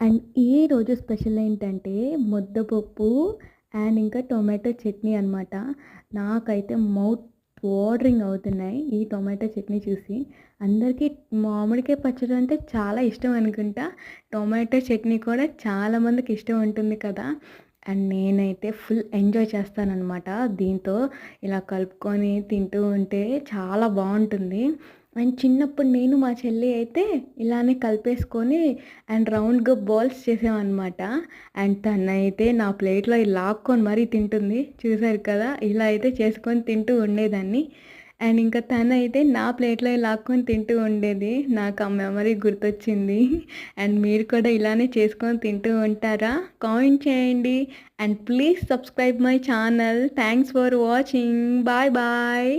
And ఈరోజు special ఏంటంటే ముద్దపప్పు అండ్ ఇంకా టొమాటో చట్నీ అనమాట. నాకైతే మౌత్ వాటరింగ్ అవుతున్నాయి ఈ టొమాటో చట్నీ చూసి. అందరికీ మామిడికాయ పచ్చడి అంటే చాలా ఇష్టం అనుకుంటా. టొమాటో చట్నీ కూడా చాలామందికి ఇష్టం ఉంటుంది కదా! అండ్ నేనైతే ఫుల్ ఎంజాయ్ చేస్తాననమాట. దీంతో ఇలా కలుపుకొని తింటూ ఉంటే చాలా బావుంటుంది. అండ్ చిన్నప్పుడు నేను మా చెల్లి అయితే ఇలానే కలిపేసుకొని అండ్ రౌండ్‌గా బాల్స్ చేసామనమాట. అండ్ తనైతే నా ప్లేట్‌లో లాక్కొని మరీ తింటుంది. చూసారు కదా! ఇలా అయితే చేసుకొని తింటూ ఉండేదాన్ని. అండ్ ఇంకా తనైతే నా ప్లేట్‌లో లాక్కొని తింటూ ఉండేది. నాకు ఆ మెమరీ గుర్తొచ్చింది. అండ్ మీరు కూడా ఇలానే చేసుకొని తింటూ ఉంటారా? కామెంట్ చేయండి. And please subscribe my channel. Thanks for watching. Bye bye.